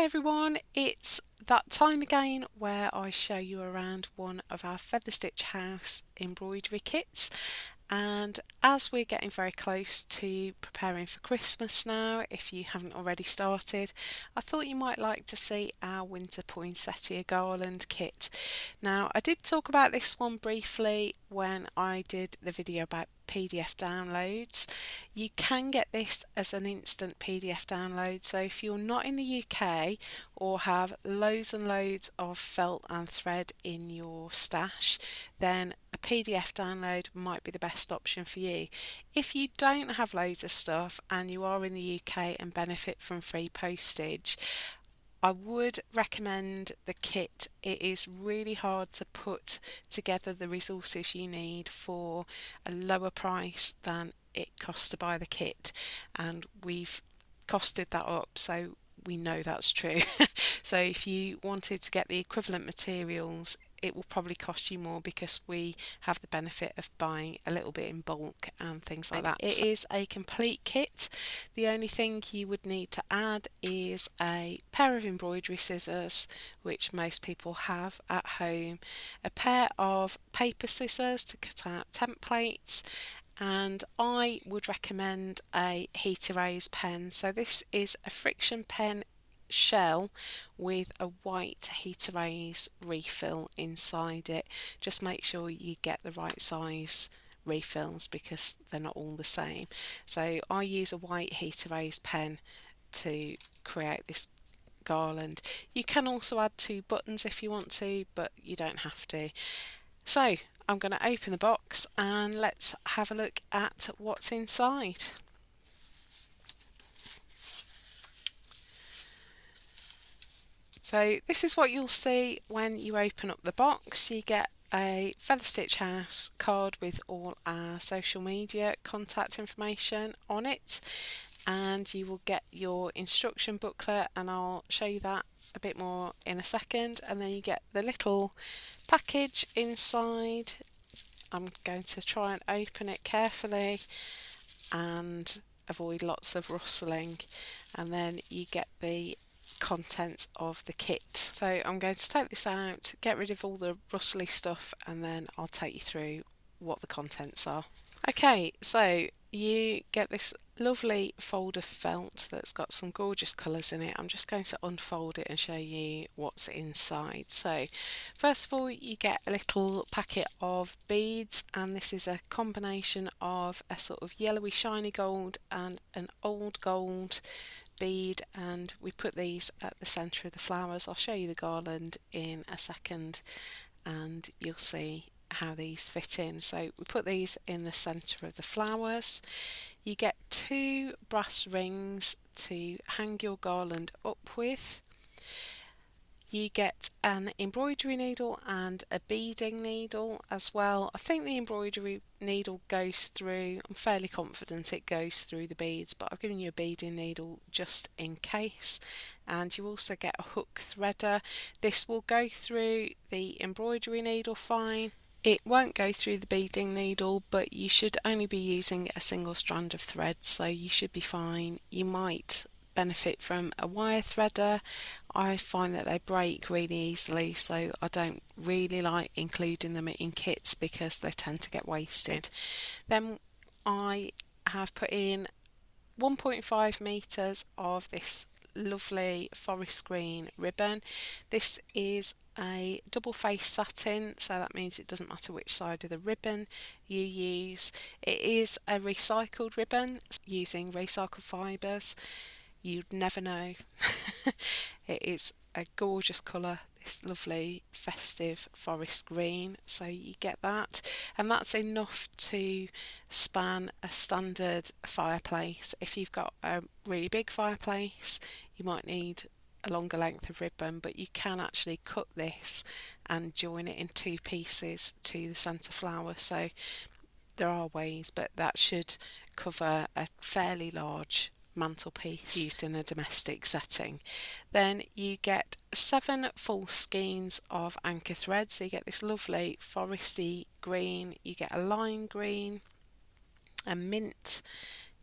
Hi everyone, it's that time again where I show you around one of our Feather Stitch House embroidery kits. And as we're getting very close to preparing for Christmas now, if you haven't already started, I thought you might like to see our Winter Poinsettia Garland Kit. Now, I did talk about this one briefly when I did the video about PDF downloads. You can get this as an instant PDF download, so if you're not in the UK or have loads and loads of felt and thread in your stash, then a PDF download might be the best option for you. If you don't have loads of stuff and you are in the UK and benefit from free postage, I would recommend the kit. It is really hard to put together the resources you need for a lower price than it costs to buy the kit, and we've costed that up, so we know that's true. So if you wanted to get the equivalent materials, it will probably cost you more because we have the benefit of buying a little bit in bulk and things like that. It is a complete kit. The only thing you would need to add is a pair of embroidery scissors, which most people have at home, a pair of paper scissors to cut out templates, and I would recommend a heat erase pen. So this is a friction pen shell with a white heat erase refill inside it. Just make sure you get the right size refills because they're not all the same. So I use a white heat erase pen to create this garland. You can also add 2 buttons if you want to, but you don't have to. So I'm going to open the box and let's have a look at what's inside. So this is what you'll see when you open up the box. You get a Feather Stitch House card with all our social media contact information on it, and you will get your instruction booklet, and I'll show you that a bit more in a second. And then you get the little package inside. I'm going to try and open it carefully and avoid lots of rustling, and then you get the contents of the kit. So I'm going to take this out, get rid of all the rustly stuff, and then I'll take you through what the contents are. Okay, so you get this lovely fold of felt that's got some gorgeous colours in it. I'm just going to unfold it and show you what's inside. So first of all, you get a little packet of beads, and this is a combination of a sort of yellowy shiny gold and an old gold bead, and we put these at the centre of the flowers. I'll show you the garland in a second and you'll see how these fit in. So we put these in the centre of the flowers. You get 2 brass rings to hang your garland up with. You get an embroidery needle and a beading needle as well. I think the embroidery needle goes through, I'm fairly confident it goes through the beads, but I've given you a beading needle just in case. And you also get a hook threader. This will go through the embroidery needle fine. It won't go through the beading needle, but you should only be using a single strand of thread, so you should be fine. You might benefit from a wire threader. I find that they break really easily, so I don't really like including them in kits because they tend to get wasted. Then I have put in 1.5 meters of this lovely forest green ribbon. This is a double face satin, so that means it doesn't matter which side of the ribbon you use. It is a recycled ribbon using recycled fibres. You'd never know. It is a gorgeous colour, this lovely festive forest green, so you get that, and that's enough to span a standard fireplace. If you've got a really big fireplace, you might need a longer length of ribbon, but you can actually cut this and join it in 2 pieces to the centre flower. So there are ways, but that should cover a fairly large mantelpiece used in a domestic setting. Then you get 7 full skeins of anchor thread, so you get this lovely foresty green, you get a lime green, a mint,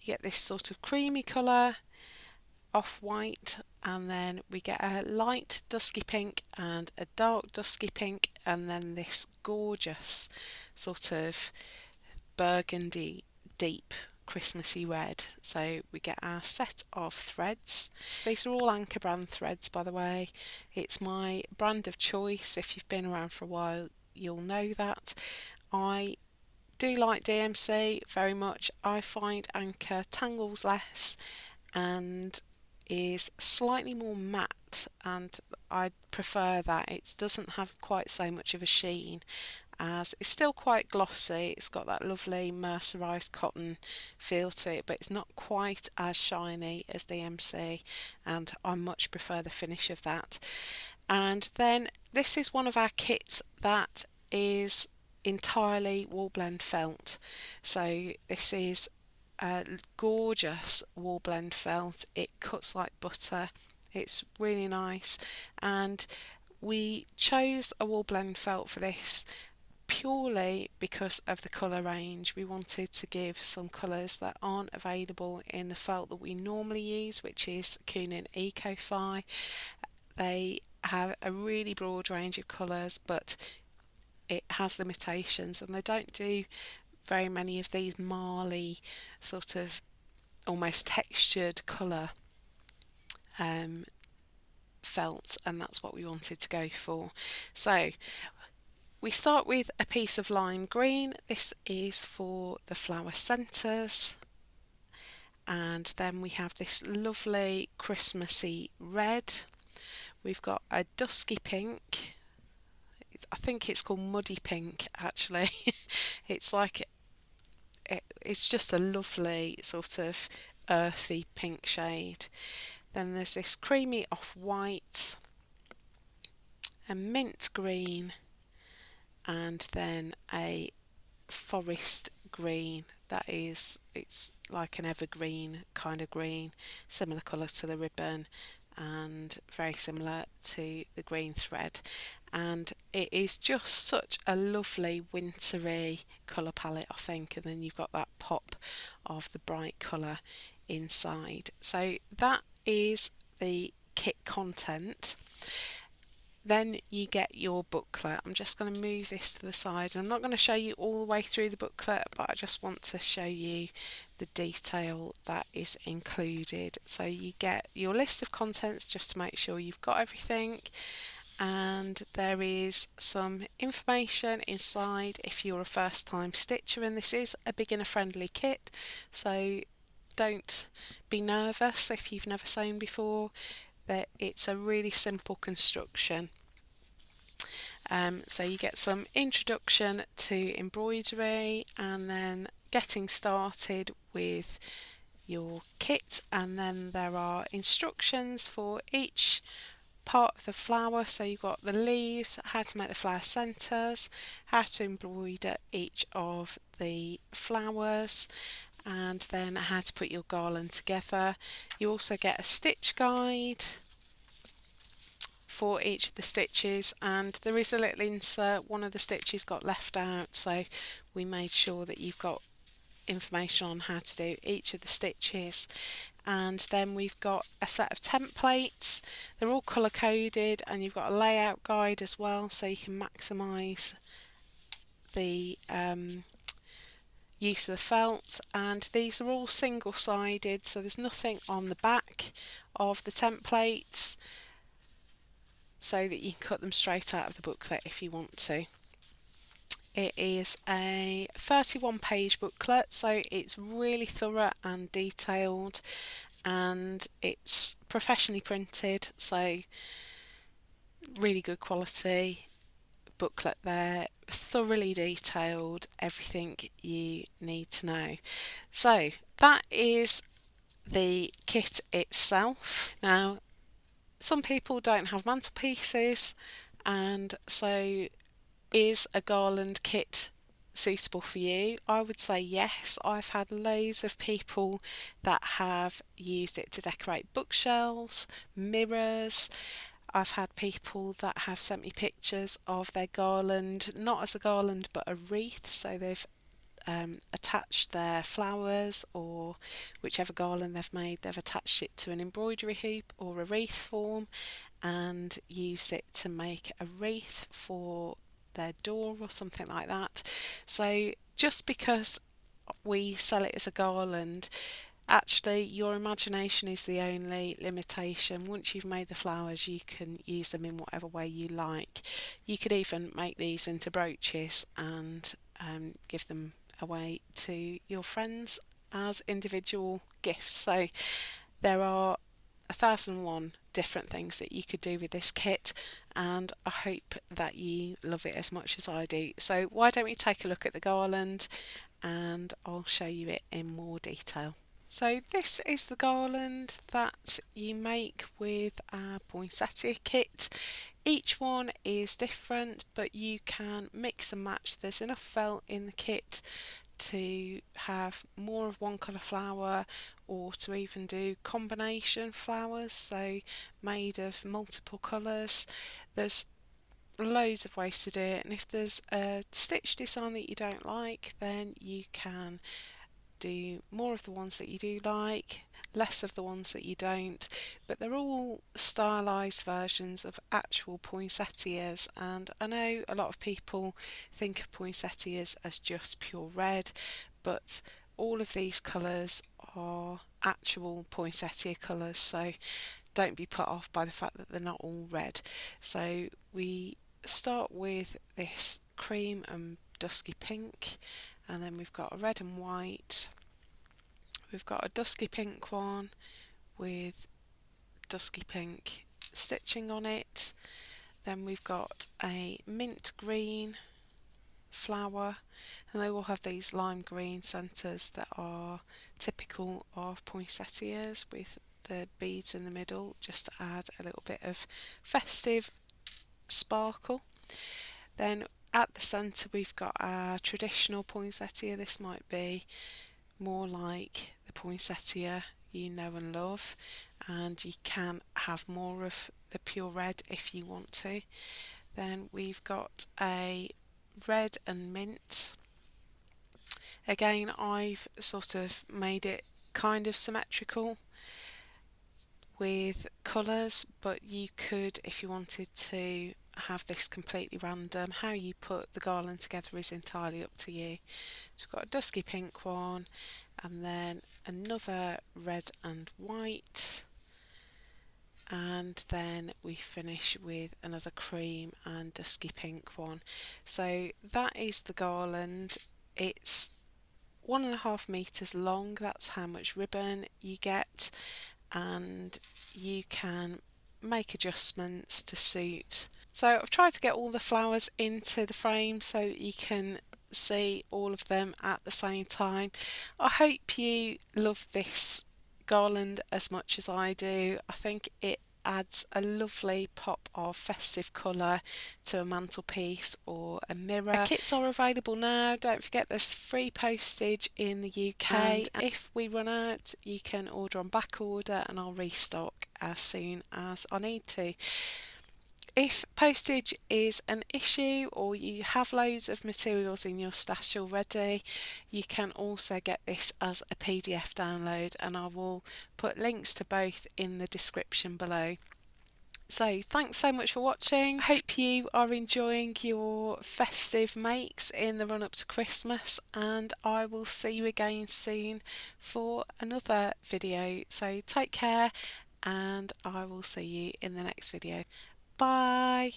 you get this sort of creamy colour, off-white, and then we get a light dusky pink and a dark dusky pink, and then this gorgeous sort of burgundy deep Christmassy red. So we get our set of threads. So these are all Anchor brand threads, by the way. It's my brand of choice. If you've been around for a while, you'll know that. I do like DMC very much. I find Anchor tangles less and is slightly more matte, and I prefer that. It doesn't have quite so much of a sheen, as it's still quite glossy. It's got that lovely mercerised cotton feel to it, but it's not quite as shiny as DMC, and I much prefer the finish of that. And then this is one of our kits that is entirely wool blend felt. So this is a gorgeous wool blend felt. It cuts like butter. It's really nice, and we chose a wool blend felt for this purely because of the colour range. We wanted to give some colours that aren't available in the felt that we normally use, which is Kunin Eco-Fi. They have a really broad range of colours, but it has limitations, and they don't do very many of these marley sort of almost textured colour felt, and that's what we wanted to go for. So we start with a piece of lime green. This is for the flower centres, and then we have this lovely Christmassy red. We've got a dusky pink. I think it's called muddy pink actually. It's like it's just a lovely sort of earthy pink shade. Then there's this creamy off-white, a mint green, and then a forest green. It's like an evergreen kind of green, similar colour to the ribbon and very similar to the green thread, and it is just such a lovely wintry colour palette, I think. And then you've got that pop of the bright colour inside. So that is the kit content. Then you get your booklet. I'm just going to move this to the side. I'm not going to show you all the way through the booklet, but I just want to show you the detail that is included. So you get your list of contents just to make sure you've got everything, and there is some information inside if you're a first time stitcher, and this is a beginner friendly kit, so don't be nervous if you've never sewn before. That it's a really simple construction. So you get some introduction to embroidery, and then getting started with your kit, and then there are instructions for each part of the flower. So you've got the leaves, how to make the flower centres, how to embroider each of the flowers, and then how to put your garland together. You also get a stitch guide for each of the stitches, and there is a little insert. One of the stitches got left out, so we made sure that you've got information on how to do each of the stitches. And then we've got a set of templates. They're all colour coded, and you've got a layout guide as well, so you can maximise the use of the felt. And these are all single-sided, so there's nothing on the back of the templates, so that you can cut them straight out of the booklet if you want to. It is a 31-page booklet, so it's really thorough and detailed, and it's professionally printed, so really good quality booklet there, thoroughly detailed, everything you need to know. So that is the kit itself. Now, some people don't have mantelpieces, and so is a garland kit suitable for you? I would say yes. I've had loads of people that have used it to decorate bookshelves, mirrors. I've had people that have sent me pictures of their garland, not as a garland but a wreath, so they've attached their flowers, or whichever garland they've made, they've attached it to an embroidery hoop or a wreath form and used it to make a wreath for their door or something like that. So just because we sell it as a garland, actually your imagination is the only limitation. Once you've made the flowers, you can use them in whatever way you like. You could even make these into brooches and give them away to your friends as individual gifts. So there are 1,001 different things that you could do with this kit, and I hope that you love it as much as I do. So why don't we take a look at the garland and I'll show you it in more detail. So this is the garland that you make with our poinsettia kit. Each one is different, but you can mix and match. There's enough felt in the kit to have more of one colour flower, or to even do combination flowers, so made of multiple colours. There's loads of ways to do it, and if there's a stitch design that you don't like, then you can do more of the ones that you do like, less of the ones that you don't, but they're all stylized versions of actual poinsettias. And I know a lot of people think of poinsettias as just pure red, but all of these colours are actual poinsettia colours, so don't be put off by the fact that they're not all red. So we start with this cream and dusky pink, and then we've got a red and white, we've got a dusky pink one with dusky pink stitching on it, then we've got a mint green flower, and they all have these lime green centres that are typical of poinsettias, with the beads in the middle just to add a little bit of festive sparkle. Then at the centre we've got our traditional poinsettia. This might be more like the poinsettia you know and love, and you can have more of the pure red if you want to. Then we've got a red and mint. Again, I've sort of made it kind of symmetrical with colours, but you could, if you wanted to, have this completely random. How you put the garland together is entirely up to you. So we've got a dusky pink one, and then another red and white, and then we finish with another cream and dusky pink one. So that is the garland. It's 1.5 meters long, that's how much ribbon you get, and you can make adjustments to suit. So I've tried to get all the flowers into the frame so that you can see all of them at the same time. I hope you love this garland as much as I do. I think it adds a lovely pop of festive colour to a mantelpiece or a mirror. Kits are available now. Don't forget there's free postage in the UK, and if we run out you can order on back order and I'll restock as soon as I need to. If postage is an issue or you have loads of materials in your stash already, you can also get this as a PDF download, and I will put links to both in the description below. So thanks so much for watching. Hope you are enjoying your festive makes in the run up to Christmas, and I will see you again soon for another video. So take care, and I will see you in the next video. Bye.